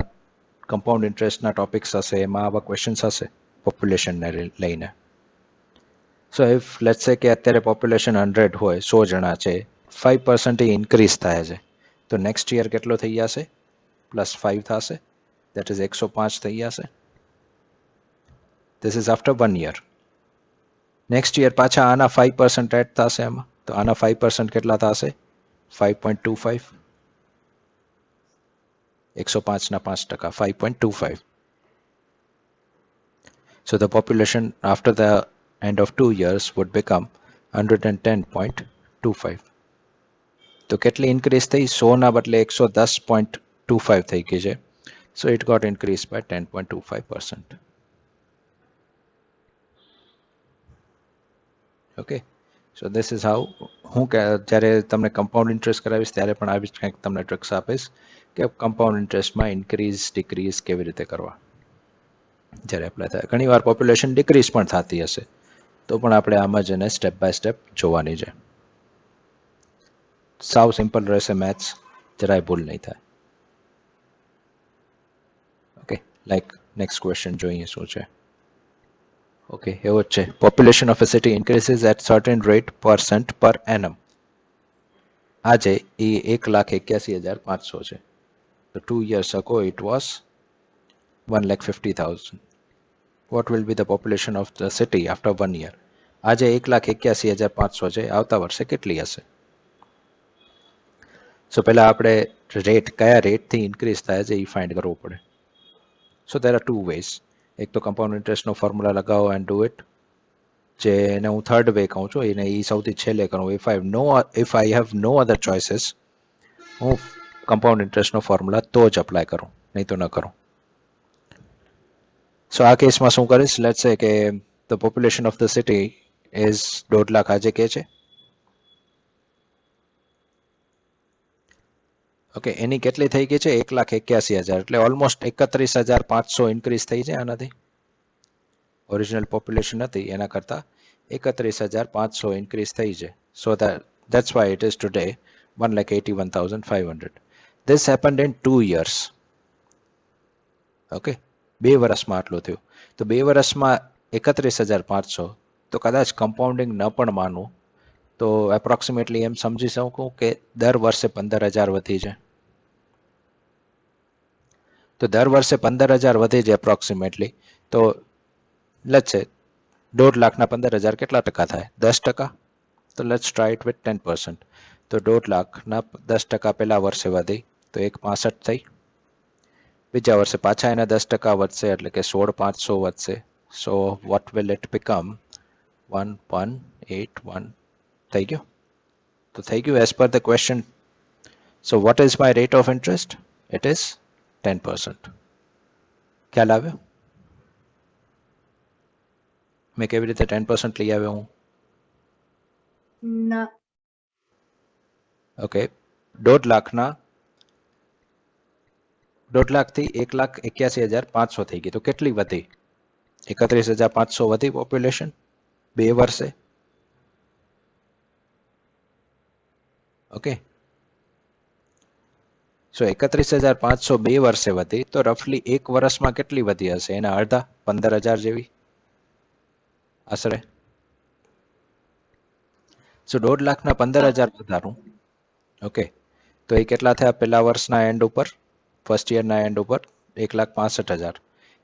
Speaker 1: કમ્પાઉન્ડ ઇન્ટરેસ્ટના ટોપિક્સ હશે એમાં આવા ક્વેશ્ચન્સ હશે પોપ્યુલેશનને લઈને. સો ઇફ લેટ્સ સે કે અત્યારે પોપ્યુલેશન 100 હોય, 100 જણા છે, 5% ઇન્ક્રીઝ થાય છે, તો નેક્સ્ટ યર કેટલો થઈ જશે? +5 થશે. That is 105 થઈ જશે. This is after 1 year. Next year પાછા આના 5% એડ થશે એમાં, તો આના 5% કેટલા થશે? 5.25. 105 ના 5%, 5.25. So the population after the end of 2 years would become 110.25. તો કેટલી ઇન્ક્રીઝ થઈ? 100 ના બદલે 110.25 થઈ ગઈ છે. So it got increased by 10.25%. Okay, so this is how હું જ્યારે તમને કમ્પાઉન્ડ ઇન્ટરેસ્ટ કરાવીશ ત્યારે પણ આવી જ કંઈક તમને ટ્રિક્સ આપીશ કે કમ્પાઉન્ડ ઇન્ટરેસ્ટમાં ઇન્ક્રીઝ ડિક્રીઝ કેવી રીતે કરવા જ્યારે એપ્લાય થાય. ઘણીવાર પોપ્યુલેશન ડિક્રીઝ પણ થતી હશે તો પણ આપણે આમાં જ એને સ્ટેપ બાય સ્ટેપ જોવાની છે. સાવ સિમ્પલ રહેશે મેથ્સ, જરાય ભૂલ નહીં થાય. Okay, like next question જોઈએ શું છે. Okay, એવો જ છે. Population of a city increases at certain rate % per annum. આજે એ 1,81,500 છે. So 2 years ago it was 1,50,000. What will be the population of the city after 1 year? આજે 1,81,500 છે, આવતા વર્ષે કેટલી હશે? So પહેલા આપણે રેટ, કયા રેટથી ઇન્ક્રીઝ થાય છે એ ફાઇન્ડ કરવું પડે. So there are two ways. એક તો કમ્પાઉન્ડ ઇન્ટરેસ્ટનો ફોર્મ્યુલા લગાવો એન્ડ ડુ ઇટ, જેને હું થર્ડ વે કહું છું, એને એ સૌથી છેલ્લે કરું. If I have no other choices, હું કમ્પાઉન્ડ ઇન્ટરેસ્ટનો ફોર્મ્યુલા તો જ અપ્લાય કરું, નહીં તો ન કરું. સો આ કેસમાં શું કરીશ? લેટ્સ સે કે the population of the city is 1.5 lakh આજે કે છે. ઓકે, એની કેટલી થઈ ગઈ છે? 1,81,000, એટલે ઓલમોસ્ટ 31,500 ઇન્ક્રીઝ થઈ છે આનાથી. ઓરિજિનલ પોપ્યુલેશન હતી એના કરતાં 31,500 ઇન્ક્રીઝ થઈ છે. સો that's why it is today 1,81,500. This happened in 2 years. Okay, 2 વર્ષમાં આટલું થયું. તો 2 વર્ષમાં 31,500, તો કદાચ કમ્પાઉન્ડિંગ ન પણ માનું તો એપ્રોક્સિમેટલી એમ સમજી શકું કે દર વર્ષે 15,000 વધી છે. તો દર વર્ષે 15,000 વધે છે એપ્રોક્સિમેટલી. તો લેટ્સ સે 1.5 લાખના 15,000 કેટલા ટકા થાય? 10%. તો લેટ્સ ટ્રાય ઇટ વિથ 10%. તો 1.5 લાખના 10% પહેલા વર્ષે વધી તો 1,65 થઈ. બીજા વર્ષે પાછા એના 10% વધશે એટલે કે 16,500 વધશે. So what will it become? 1,181 થઈ ગયું. તો થઈ ગયું as per the question. So what is my rate of interest? It is 10%. ખ્યાલ આવ્યો? મેં કેવી રીતે 10% લઈ આવ્યો હું?
Speaker 2: ના.
Speaker 1: ઓકે, 1.5 લાખના 1.5 લાખથી 1,81,500 થઈ ગઈ. તો કેટલી વધી? 31,500 વધી પોપ્યુલેશન 2 વર્ષે. ઓકે, સો 31,500 2 વર્ષે વધી તો રફલી 1 વર્ષમાં કેટલી વધી હશે? એના અડધા 15,000 જેવી આશરે. સો 1.5 લાખના 15,000 વધારું. ઓકે, તો એ કેટલા થયા પહેલા વર્ષના એન્ડ ઉપર, ફર્સ્ટ યરના એન્ડ ઉપર? 1,65,000.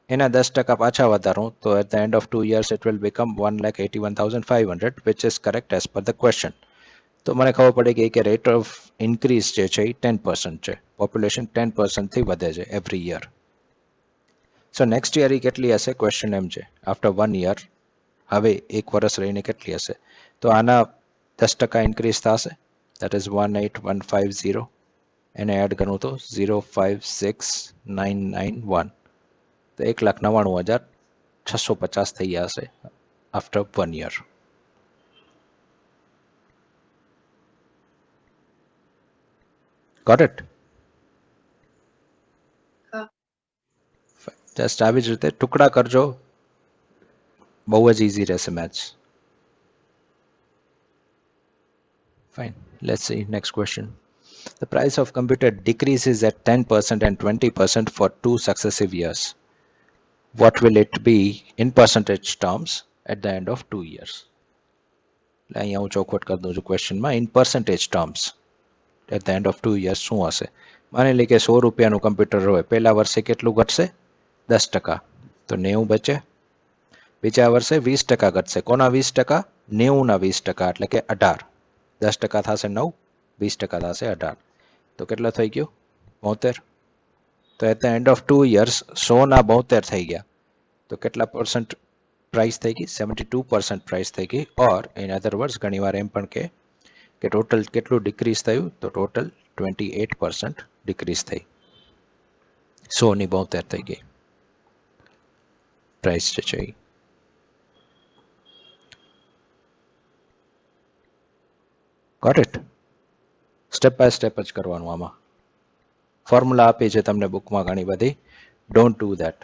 Speaker 1: એના 10% પાછા વધારું તો at the end of 2 years it will become 1,81,500 which is correct as per the question. તો મને ખબર પડી કે રેટ ઓફ ઇન્ક્રીઝ જે છે એ 10% છે. પોપ્યુલેશન 10% થી વધે છે every year. So next year એ કેટલી હશે? ક્વેશ્ચન એમ છે આફ્ટર 1 year, હવે 1 વર્ષ રહીને કેટલી હશે? તો આના 10% ઇન્ક્રીઝ થશે, દેટ ઇઝ 18150. એને એડ કરું તો 056,991, તો 1,99,650 થઈ ગયા હશે after 1 year. Got it? Just આવી જ રીતે ટુકડા કરજો, બહુ જ ઈઝી રહેશે maths. Fine. Let's see next question. The price of computer decreases at 10% and 20% for 2 successive years. What will it be in percentage terms at the end of 2 years? અહીંયા હું ચોખવટ કરી દઉં છું ક્વેશ્ચનમાં, in percentage terms at the end of 2 years શું હશે? માની લે કે 100 રૂપિયાનું કમ્પ્યુટર હોય, પહેલા વર્ષે કેટલું ઘટશે? 10%, તો 90 બચે. બીજા વર્ષે 20% ઘટશે. કોના 20%? 90ના 20%, એટલે કે 18. 10% થશે 9, 20% થશે 18, તો કેટલો થઈ ગયો? 72. તો at the end of 2 years 100ના 72 થઈ ગયા, તો કેટલા પરસન્ટ પ્રાઇસ થઈ ગઈ? 72% પ્રાઇસ થઈ ગઈ. ઓર ઇન અધર વર્ડ્સ ઘણીવાર એમ પણ કે ટોટલ કેટલું ડિક્રીઝ થયું? તો ટોટલ 28% ડિક્રીઝ થઈ. 100ની 72 થઈ ગઈ પ્રાઇસ જે છે. Got it? Step by step જ કરવાનું. આમાં ફોર્મ્યુલા આપી છે તમને બુકમાં ઘણી બધી, ડોન્ટ ડુ ધેટ.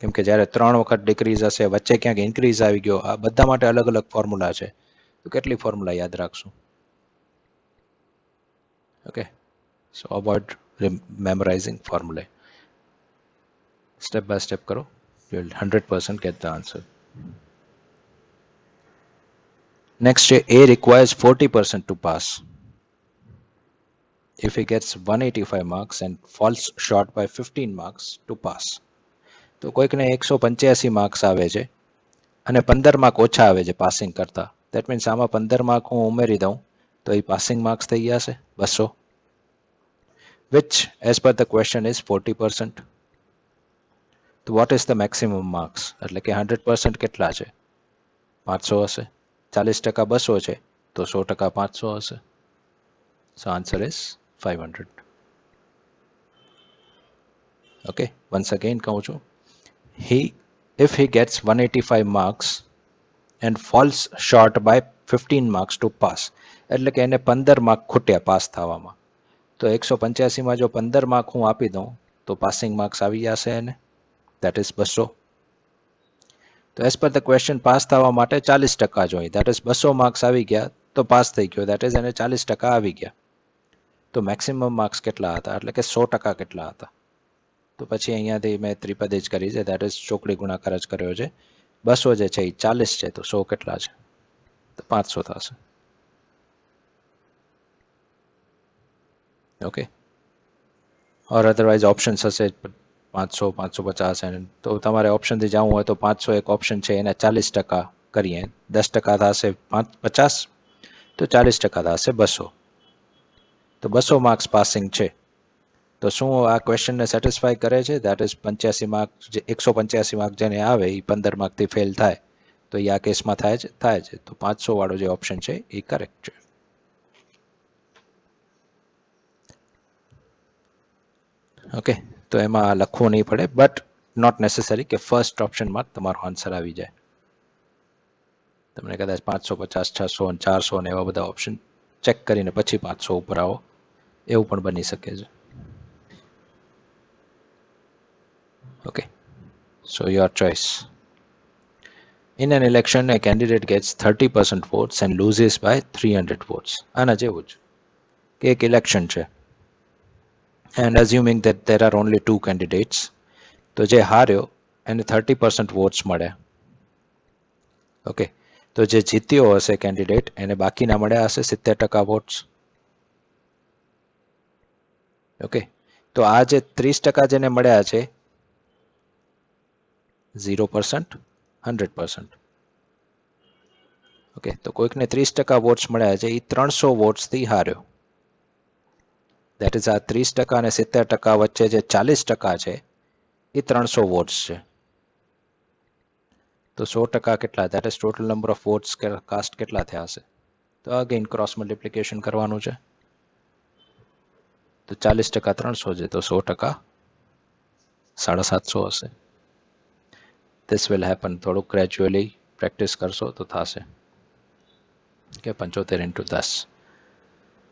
Speaker 1: કેમ કે જ્યારે 3 વખત ડિક્રીઝ હશે, વચ્ચે ક્યાંક ઇન્ક્રીઝ આવી ગયો, આ બધા માટે અલગ અલગ ફોર્મ્યુલા છે, તો કેટલી ફોર્મ્યુલા યાદ રાખશું? Okay, so avoid memorizing formulae. Step by step karo, you will 100% get the answer. Next, A requires 40% to pass. If he gets 185 marks and falls short by 15 marks to pass. તો કોઈકને 185 marks આવે છે અને 15 mark ઓછા આવે છે passing કરતા. That means આમાં 15 માર્ક હું ઉમેરી દઉં તો એ પાસિંગ માર્ક્સ થઈ જશે 200, which as per the question is 40%. તો what is the maximum marks? એટલે કે 100% કેટલા છે? 500 હશે. 40% 200 છે તો 100% 500 હશે. So answer is 500. Okay, once again કહું છું, if he gets 185 marks and falls short by 15 marks to pass, એટલે કે એને 15 માર્ક ખૂટ્યા પાસ થવામાં, તો 185માં જો 15 માર્ક હું આપી દઉં તો પાસિંગ માર્ક્સ આવી જશે એને, that is 200. તો as per the question pass થવા માટે 40% જોઈએ, that is 200 માર્ક્સ આવી ગયા તો પાસ થઈ ગયો, that is એને 40% આવી ગયા. તો મેક્સિમમ માર્ક્સ કેટલા હતા? એટલે કે 100% કેટલા હતા? તો પછી અહીંયાથી મેં ત્રિપદી જ કરી છે, that is ચોકડી ગુણાકાર જ કર્યો છે. 200 જે છે એ 40 છે તો 100 કેટલા છે? તો 500 થશે. ઓકે, ઓર અધરવાઇઝ ઓપ્શન્સ હશે 500, 550, તો તમારે ઓપ્શનથી જવું હોય તો 500 એક ઓપ્શન છે, એને 40% કરીએ, 10% થશે 50, તો 40% થશે 200. તો 200 માર્ક્સ પાસિંગ છે. તો શું આ ક્વેશ્ચનને સેટિસ્ફાય કરે છે? ધેટ ઇઝ 85 માર્ક, 185 માર્ક જેને આવે એ 15 માર્કથી ફેલ થાય, તો એ આ કેસમાં થાય છે. તો 500 વાળો જે ઓપ્શન છે એ કરેક્ટ છે. ઓકે, તો એમાં લખવું નહીં પડે, બટ નોટ નેસેસરી કે ફર્સ્ટ ઓપ્શનમાં તમારો આન્સર આવી જાય. તમને કદાચ 550, 600 અને 400 ને એવા બધા ઓપ્શન ચેક કરીને પછી 500 ઉપર આવો, એવું પણ બની શકે છે. Okay, so your choice. In an election, a candidate gets 30% votes and loses by 300 votes. આના જેવું જ કે એક ઇલેક્શન છે and assuming that there are only 2 candidates, તો જે હાર્યો એને 30% વોટ્સ મળ્યા. ઓકે, તો જે જીત્યો હશે કેન્ડિડેટ એને બાકીના મળ્યા હશે 70% વોટ્સ. ઓકે, તો આ જે 30% જેને મળ્યા છે 0%, 100%. ઓકે, તો કોઈકને 30% વોટ્સ મળ્યા છે, એ 300 વોટ્સથી હાર્યો. દેટ ઇઝ આ 30% અને 70% વચ્ચે જે 40% છે એ 300 વોટ્સ છે. તો 100% કેટલા? That is total number of votes cast કેટલા થયા હશે? તો અગેન ક્રોસ મલ્ટિપ્લિકેશન કરવાનું છે. તો 40% 300 છે, તો 100% 750 હશે. This will happen. થોડુંક ગ્રેજ્યુઅલી પ્રેક્ટિસ કરશો તો થશે કે 75 into 10,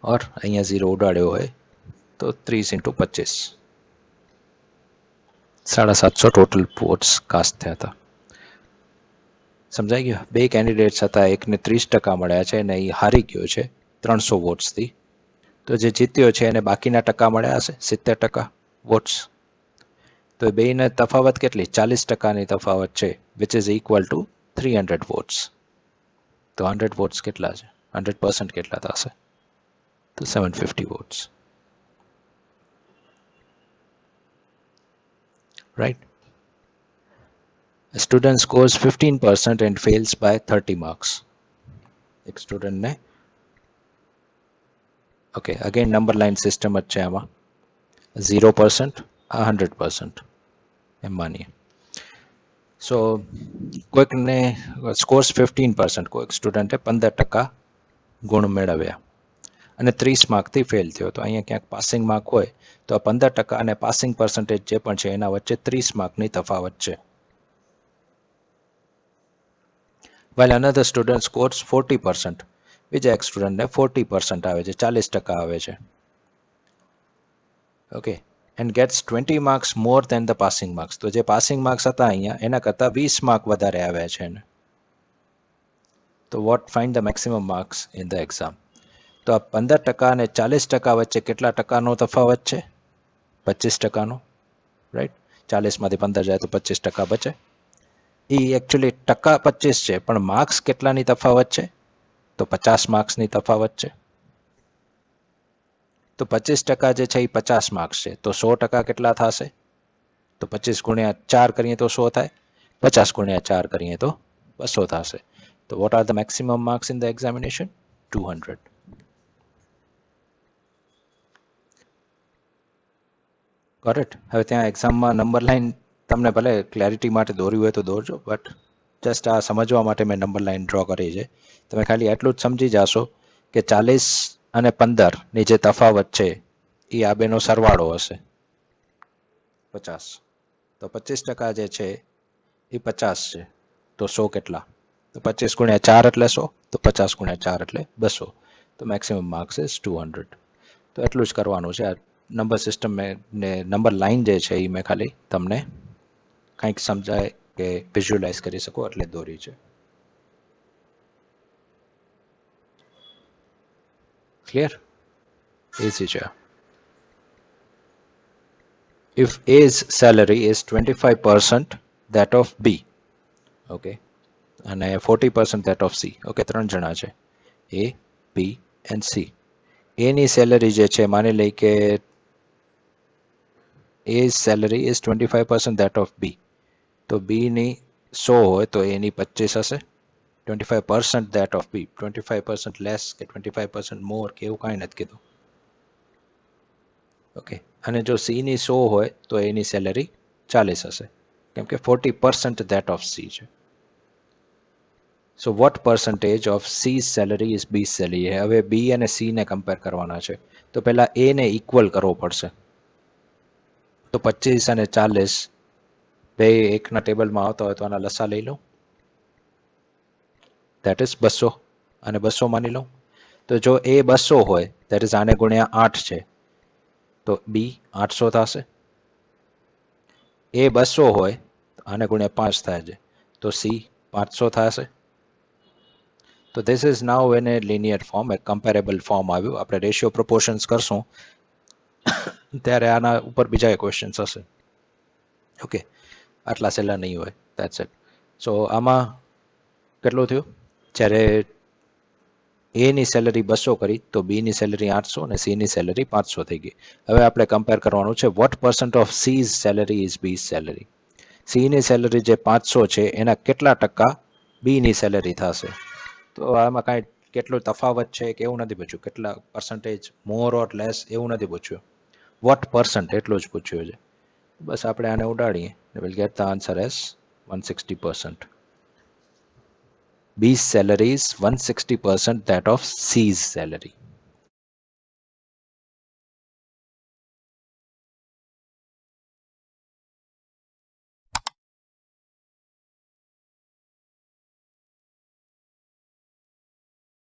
Speaker 1: और અહીંયા 0 ઉડાડ્યો હોય તો 30 into 25, 750 ટોટલ વોટ્સ કાસ્ટ થયા હતા. સમજાઈ ગયું? બે કેન્ડિડેટ્સ હતા, એકને 30% મળ્યા છે અને એ હારી ગયો છે 300 વોટ્સથી. તો જે જીત્યો છે એને બાકીના ટકા મળ્યા હશે 70% વોટ્સ. તો એ બેને તફાવત કેટલી? 40%ની તફાવત છે, which is equal to 300 votes. તો 100 વોટ્સ કેટલા છે? 100% કેટલા થશે? તો 750 votes. Right. A student scores 15% and fails by 30 marks. એક સ્ટુડન્ટને, okay, again number line system જ છે આમાં. 0%, આ 100% એમ માનીએ. સો કોઈકને સ્કોર્સ 15%, કોઈક સ્ટુડન્ટે 15% ગુણ મેળવ્યા અને 30 માર્કથી ફેલ થયો. તો અહીંયા ક્યાંક પાસિંગ માર્ક હોય તો આ 15% અને પાસિંગ પર્સન્ટેજ જે પણ છે એના વચ્ચે 30 માર્કની તફાવત છે. while another student scores 40%, બીજા એક સ્ટુડન્ટને 40% આવે છે, 40% આવે છે. Okay, and gets 20 marks more than the passing marks. તો જે પાસિંગ માર્ક્સ હતા અહીંયા એના કરતાં 20 માર્ક વધારે આવ્યા છે એને. તો what find the maximum marks in the exam? તો આ 15% અને 40% વચ્ચે કેટલા ટકાનો તફાવત છે? 25%નો. રાઈટ, 40માંથી 15 જાય તો 25% બચે. એ એકચ્યુઅલી ટકા 25 છે, પણ માર્ક્સ કેટલાની તફાવત છે? તો 50 માર્ક્સની તફાવત છે. તો 25% જે છે એ 50 માર્ક્સ છે, તો 100% કેટલા થશે? તો 25 ગુણ્યા 4 કરીએ તો 100 થાય, 50 ગુણ્યા 4 કરીએ તો 200 થશે. તો what are the maximum marks in the examination? 200. Correct. હવે ત્યાં એક્ઝામમાં નંબર લાઈન તમને ભલે ક્લેરિટી માટે દોર્યું હોય તો દોરજો, બટ જસ્ટ આ સમજવા માટે મેં નંબર લાઈન ડ્રો કરી છે. તમે ખાલી એટલું જ સમજી જશો કે 40 અને 15 ની જે તફાવત છે એ આ બેનો સરવાળો હશે 50. તો 25% જે છે એ 50 છે, તો 100 કેટલા? તો 25 ગુણ્યા 4 એટલે 100, તો 50 ગુણ્યા 4 એટલે 200. તો મેક્સિમમ માર્ક્સ ઇઝ 200. તો એટલું જ કરવાનું છે. આ નંબર સિસ્ટમ ને નંબર લાઈન જે છે એ મેં ખાલી તમને કંઈક સમજાય કે વિઝ્યુઅલાઇઝ કરી શકો એટલે દોરી છે. ક્લિયર? ઇઝી છે. If A's salary is 25% that of B, okay, and 40% that of C, okay, ત્રણ જણા છે, A, B and C. A ની સેલરી જે છે, માની લઈ કે A's salary is 25% that of B, તો B ની 100 હોય તો A ની 25 હશે. 25% that of B, 25% less કે 25% more કે એવું કાંઈ નથી કીધું. ઓકે, અને જો C ની 100 હોય તો એની સેલરી 40 હશે, કેમ કે 40% that of C છે. સો what percentage of C's salary is B's salary? હવે B અને C ને કમ્પેર કરવાના છે, તો પહેલા A ને ઇક્વલ કરવો પડશે. તો 25 અને 40 બે એકના ટેબલમાં આવતા હોય તો આના લસા લઈ લઉં, દેટ ઇઝ 200 અને 200 માની લઉં. તો જો A 200 હોય દેટ ઇઝ આને ગુણ્યા 8 છે, તો B 800 થશે. A 200 હોય આને ગુણ્યા 5 થાય છે, તો C 500 થશે. તો this is now in a linear form, a comparable form આવ્યું. આપણે રેશિયો પ્રોપોર્શન્સ કરશું ત્યારે આના ઉપર બીજા ક્વેશ્ચન્સ હશે. ઓકે, આટલા સહેલા નહીં હોય. That's it. સો આમાં કેટલું થયું? જ્યારે એ ની સેલરી 200 કરી તો બી ની સેલરી 800 અને સી ની સેલરી 500 થઈ ગઈ. હવે આપણે કમ્પેર કરવાનું છે what percent of C's salary is B's salary. C ની સેલરી જે 500 છે એના કેટલા ટકા બી ની સેલરી થશે? તો આમાં કાંઈ કેટલો તફાવત છે કે એવું નથી પૂછ્યું, કેટલા પર્સન્ટેજ મોર ઓર લેસ એવું નથી પૂછ્યું, વોટ પર્સન્ટ એટલું જ પૂછ્યું છે. બસ આપણે આને ઉડાડીએ, will get the answer as 160%. B's salary is 160% that of C's salary.